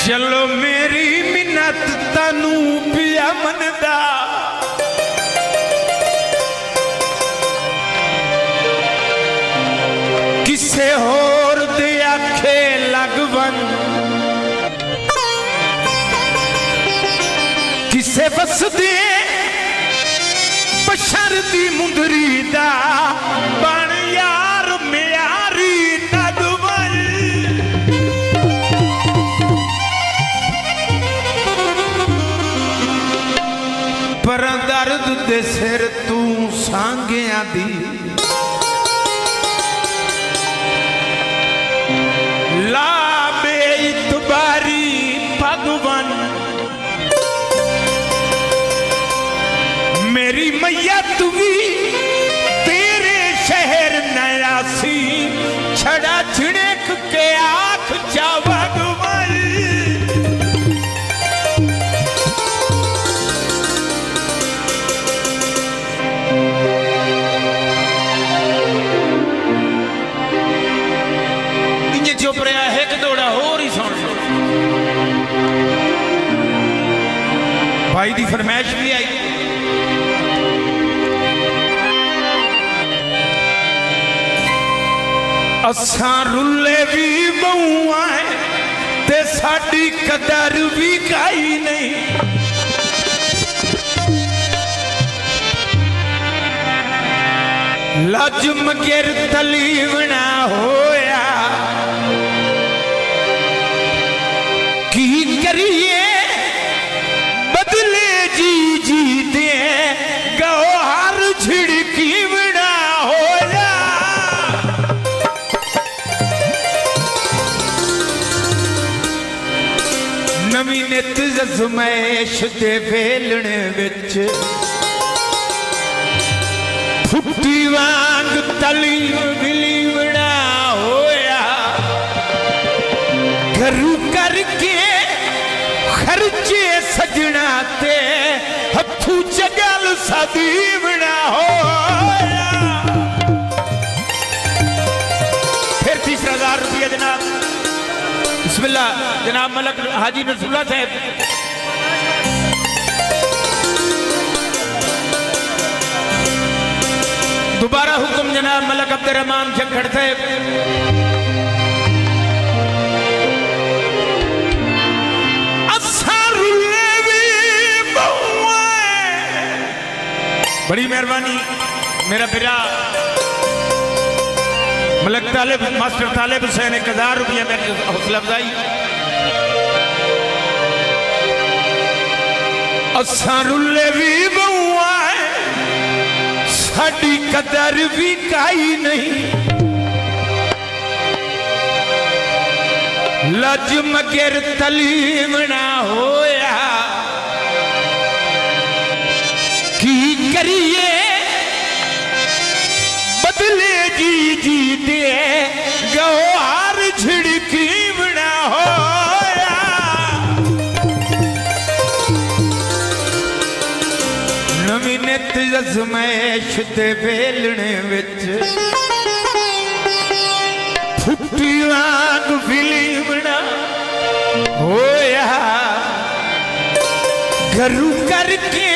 चलो मेरी मिन्नत तनू पिया मनदा, किसे होर दे आखे लगवन, किसे बस दे बशर दी मुंदरी दा बन यार म्यारी नदवल। पर दर्द दे सिर तू सांगिया दी ला बेइतबारी भगवन। मेरी मैया तू भी तेरे शहर नयासी छड़ा छिड़क के आँख जा भगवन। इंज चुप रहा है कि दौड़ा हो रही सुन भाई दी फरमाइश भी आई। असां रुले भी बहुआ है ते साडी कदर भी काई नहीं। लज मगर तलीवना होया की करिए बदले जी जी दे गो हर झिड़की बना होया। नवी नित जज़मैश दे वेलणे विच फुटी वांग तली विलीवना होया। घरू करके खर्चे सजना ते हथू चगल सदीवना होया। फिर 30,000 रुपया जनाब। बिस्मिल्लाह जनाब मलक हाजी नसरुल्लाह साहब। दोबारा हुक्म जनाब मलक अब्दुर्रहमान झक्खड़ साहब। बड़ी मेहरबानी मेरा बिरा मलक तालिब मास्टर तालिब हुसैन 1000 रुपया मेरी हौसला अफजाई। असां रुले भी बहुआ है साडी कदर भी काई नहीं। लज मगर तलीवना होया की करिए बदले जी जी दे गो हार झिड़की बना होया। नवी नित जज़मैश दे वेलणे विच फुटी वांग फिलीवना होया। घरू करके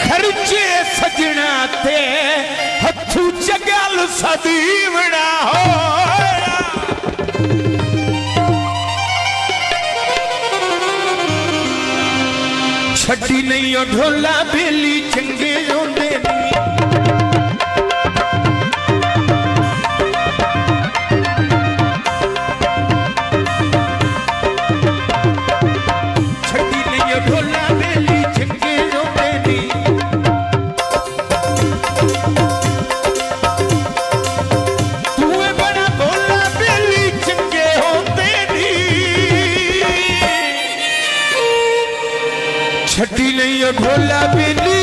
खर्चे सजना ते हथू चगल सदीवना होया। छड़ी नहीं ओ ढोला बेली चंगे होंदे नहीं। छड़ी नहीं ओ ढोला बेली चंगे होंदे नहीं। छठी नहीं ओ ढोला बेली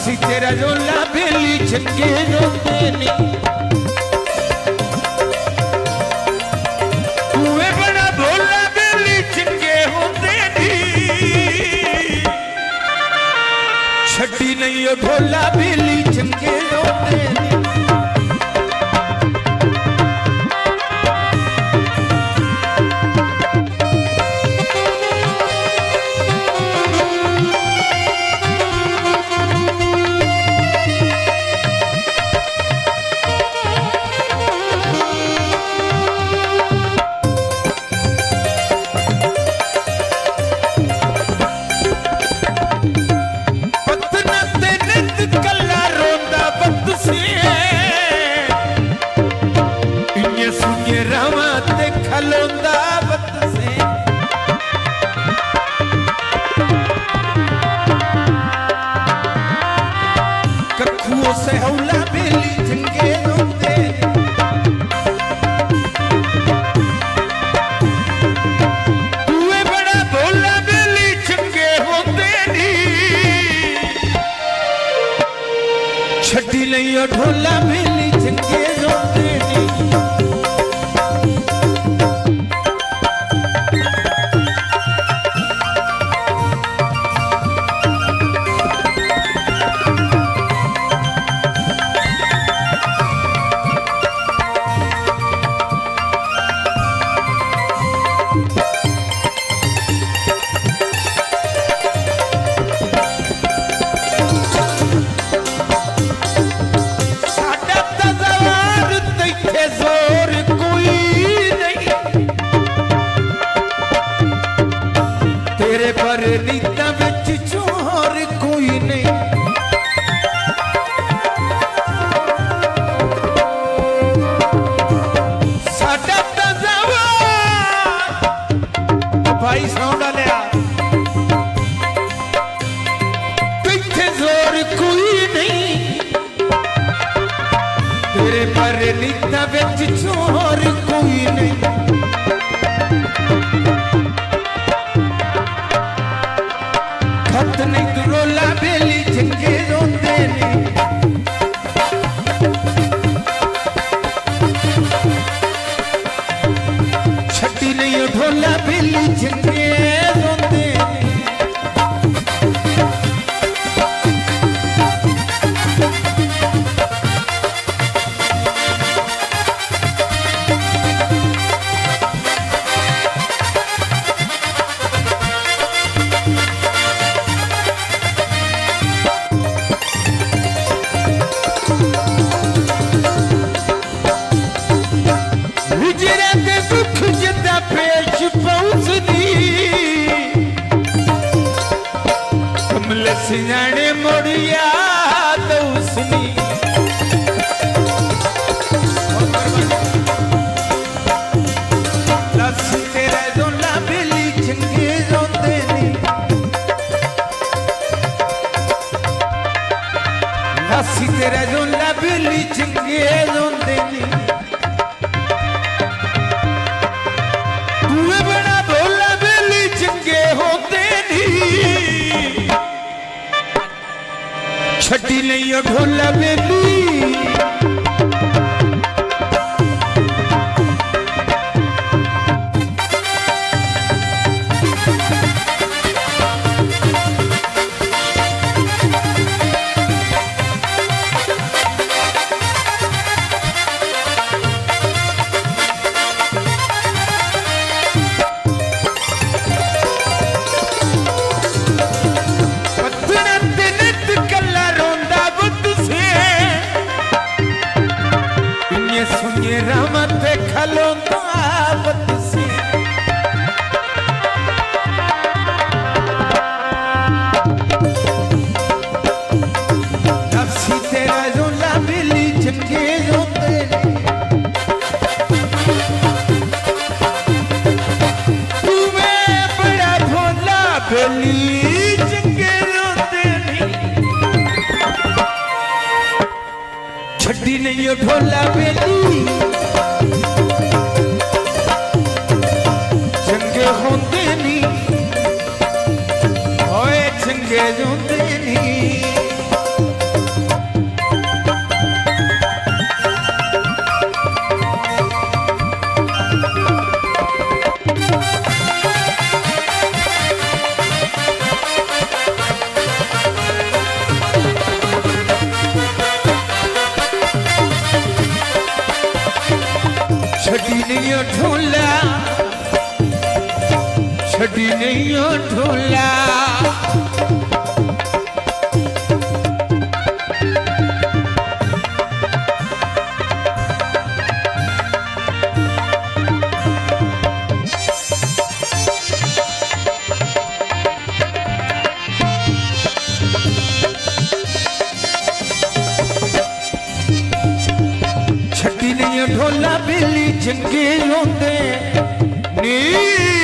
लासी तेरा जोला बेली चंगे रोंदे नी तूए बड़ा भोला बेली चंगे होंदे नी छड्डी नहीं ओ ढोला बेली चंगे रोंदे नी से हौला बेली चंगे रोंदे तूए बड़ा भोला बेली चंगे होंदे नी छड्डी नहीं ओ ढोला बेली चंगे रोंदे नी नीता विच चोर कोई नहीं साडा भाई साउंड लिया इत्थे जोर कोई नहीं तेरे पर नीता विच चोर कोई नहीं खत नहीं तू रोला बेली चंगे रोंदे नी छड्डी नहीं ओ ढोला बेली चंगे रोंदे नी सियाने मोड़िया तो उसनी लासी तेरा जोला बेली चंगे रोंदे नी लासी तेरा जोला बेली चंगे रोंदे नी तूए बड़ा भोला बेली चंगे होंदे नी छड्डी नहीं ओ ढोला बेली छड्डी नहीं ढोला बेली चंगे होंदे नी होए चंगे जोंदे नी छड़ी नहीं ओ ढोला छड़ी नहीं ओ ढोला बेली चंगे होंदे नी